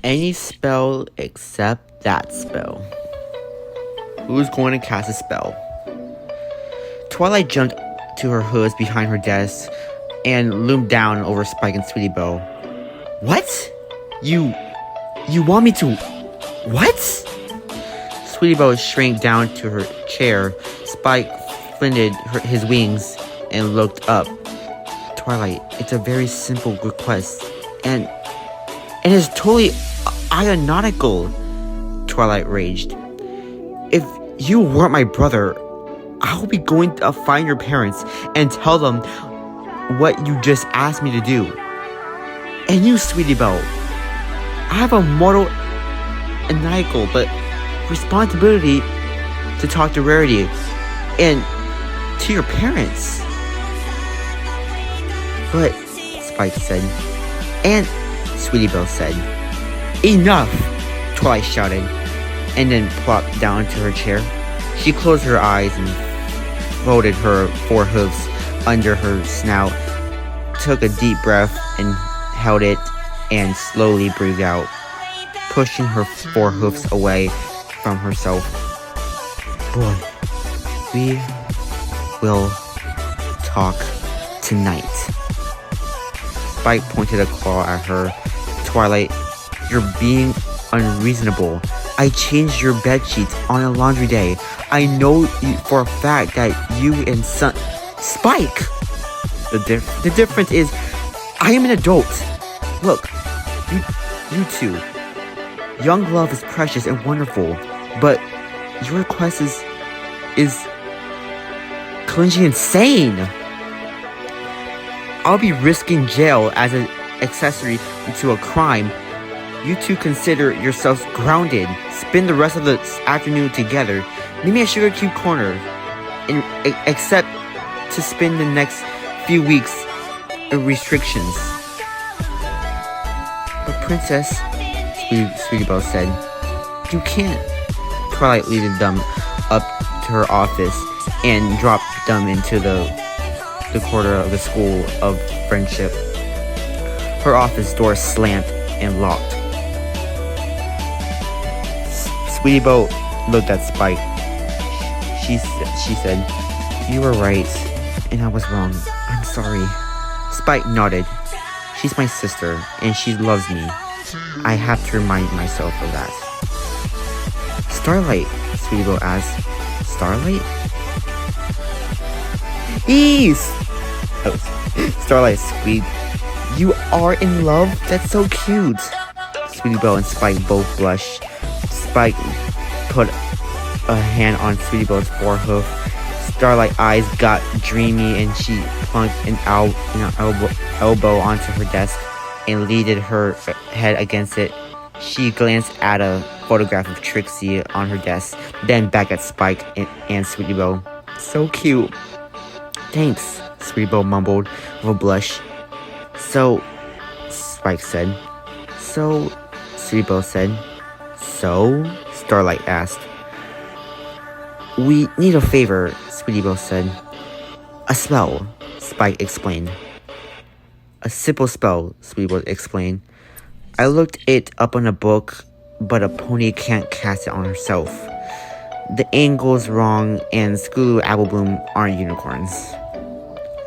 Any spell except that spell. Who's going to cast a spell? Twilight jumped to her hoods behind her desk and loomed down over Spike and Sweetie Belle. What? You want me to... What? Sweetie Belle shrank down to her chair. Spike flitted his wings and looked up. Twilight, it's a very simple request. And it's totally aeronautical, Twilight raged. If you weren't my brother, I'll be going to find your parents and tell them what you just asked me to do. And you, Sweetie Belle, I have a mortal aeronautical but responsibility to talk to Rarity and to your parents. But, Spike said, and Sweetie Belle said, enough, Twilight shouted, and then plopped down to her chair. She closed her eyes and folded her forehoofs under her snout, took a deep breath and held it, and slowly breathed out, pushing her forehoofs away from herself. Boy, we will talk tonight. Spike pointed a claw at her. Twilight, you're being unreasonable. I changed your bedsheets on a laundry day. I know for a fact that you and Spike! The difference is, I am an adult. Look, you two. Young love is precious and wonderful, but your request is clingy insane. I'll be risking jail as an accessory to a crime. You two consider yourselves grounded. Spend the rest of the afternoon together. Meet me at Sugar Cube Corner. And except to spend the next few weeks in restrictions. But Princess, Sweetie Belle said, you can't. Twilight leaded them up to her office and dropped them into the corner of the School of Friendship. Her office door slammed and locked. Sweetie Belle looked at Spike. She said, you were right, and I was wrong. I'm sorry. Spike nodded. She's my sister, and she loves me. I have to remind myself of that. Starlight, Sweetie Belle asked. Starlight? Ease! Oh, Starlight squeaked. You are in love? That's so cute. Sweetie Belle and Spike both blushed. Spike put a hand on Sweetie Belle's forehoof. Starlight's eyes got dreamy and she plunked an elbow onto her desk and leaned her head against it. She glanced at a photograph of Trixie on her desk, then back at Spike and Sweetie Belle. So cute. Thanks, Sweetie Belle mumbled with a blush. So, Spike said. So, Sweetie Belle said. So, Starlight asked. We need a favor, Sweetie Belle said. A spell, Spike explained. A simple spell, Sweetie Belle explained. I looked it up on a book, but a pony can't cast it on herself. The angle's wrong, and Scootaloo Applebloom aren't unicorns.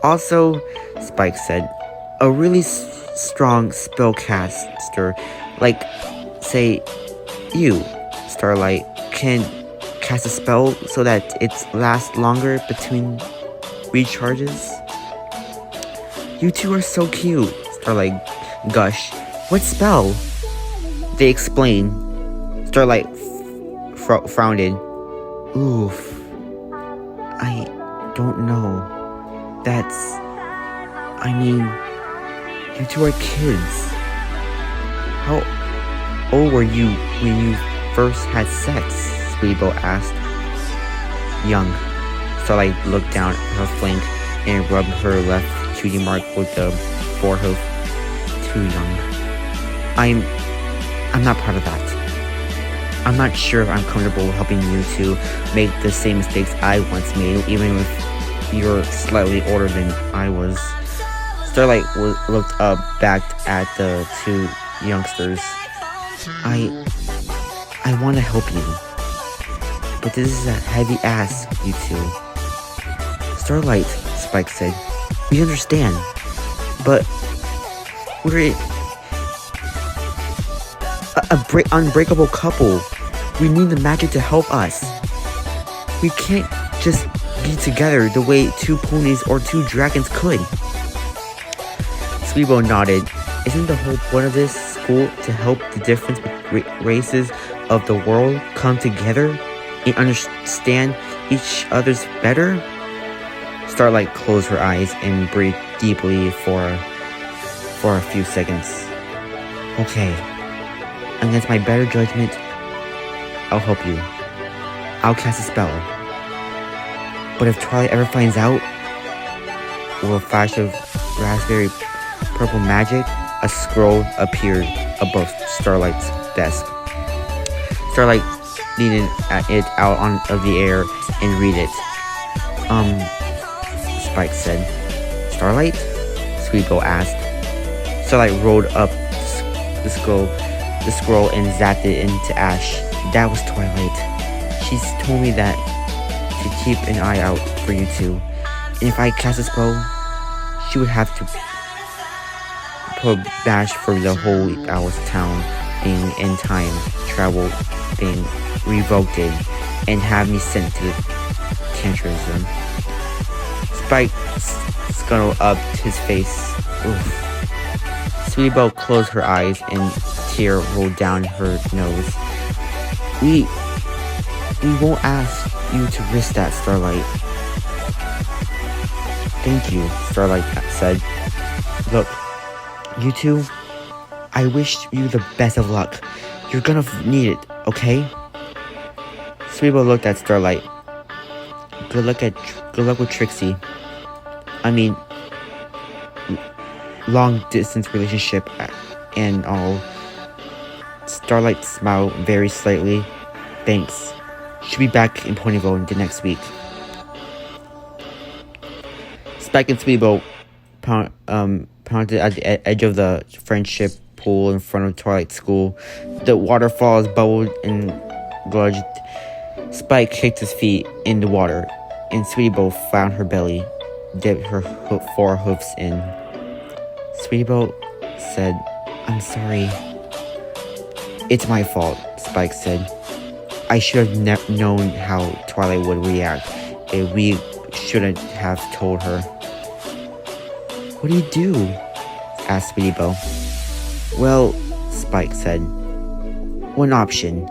Also, Spike said, a really strong spellcaster, like, say, you, Starlight, can cast a spell so that it lasts longer between recharges. You two are so cute, Starlight gushed. What spell? They explained. Starlight frowned. Oof. I don't know. You two are kids. How old were you when you first had sex? Sweetie Belle asked. Young. Starlight looked down at her flank and rubbed her left cutie mark with the forehoof. Too young. I'm not part of that. I'm not sure if I'm comfortable helping you to make the same mistakes I once made, even if you're slightly older than I was. Starlight looked up back at the two youngsters. I want to help you, but this is a heavy ask, you two. Starlight, Spike said. We understand, but we're unbreakable couple. We need the magic to help us. We can't just be together the way two ponies or two dragons could. Sweebo nodded. Isn't the whole point of this school to help the different races of the world come together and understand each other's better? Starlight closed her eyes and breathed deeply for a few seconds. Okay, against my better judgment, I'll help you. I'll cast a spell. But if Twilight ever finds out, with a flash of raspberry purple magic, a scroll appeared above Starlight's desk. Starlight leaned it out of the air and read it. Spike said. Starlight? Sweebo asked. Starlight rolled up the scroll and zapped it into ash. That was Twilight. She's told me that to keep an eye out for you two. And if I cast a spell, she would have to put bash for the whole Alice town being in time travel being revoked and have me sent to the Tantrism. Spike scuttled up his face. Oof. Sweebo closed her eyes and a tear rolled down her nose. We won't ask you to risk that, Starlight. Thank you, Starlight said. Look, you two, I wish you the best of luck. You're gonna need it, okay? Sweebo looked at Starlight. Good luck with Trixie. I mean, long distance relationship and all. Starlight smiled very slightly. Thanks. She'll be back in Ponyville the next week. Spike and Sweebo pounded at the edge of the friendship pool in front of Twilight School. The waterfalls bubbled and gludged. Spike kicked his feet in the water, and Sweebo found her belly, dipped her four hoofs in. Sweebo said, I'm sorry. It's my fault, Spike said. I should have known how Twilight would react, and we shouldn't have told her. What do you do? Asked Sweebo. Well, Spike said, one option.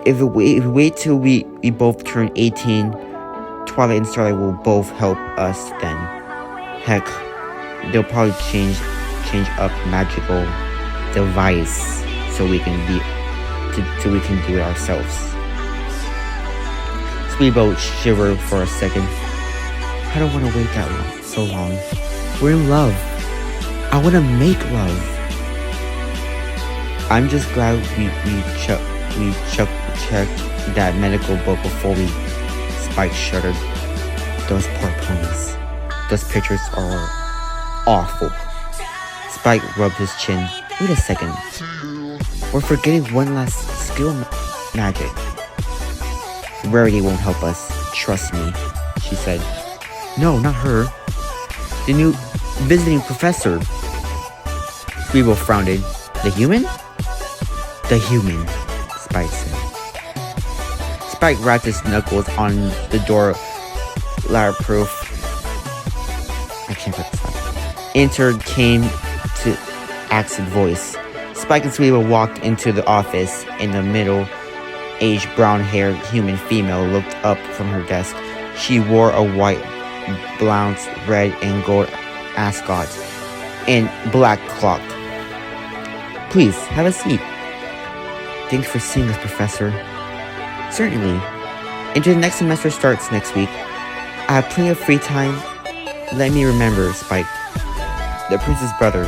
If we wait till we both turn 18, Twilight and Starlight will both help us then. Heck, they'll probably change up magical device so we can do it ourselves. Sweebo shivered for a second. I don't want to wait so long. We're in love. I want to make love. I'm just glad we checked that medical book before we. Spike shuddered. Those poor ponies. Those pictures are awful. Spike rubbed his chin. Wait a second. We're forgetting one last skill magic. Rarity won't help us. Trust me, she said. No, not her. The new visiting professor. Sweebo frowned. The human? The human, Spike said. Spike rapped his knuckles on the door, ladder-proof. I can't put this up. Enter came to accent voice. Spike and Sweebo walked into the office. In the middle-aged, brown-haired human female looked up from her desk. She wore a white blouse, red and gold ascot, and black clock. Please, have a seat. Thanks for seeing us, Professor. Certainly. Until the next semester starts next week. I have plenty of free time. Let me remember, Spike. The prince's brother.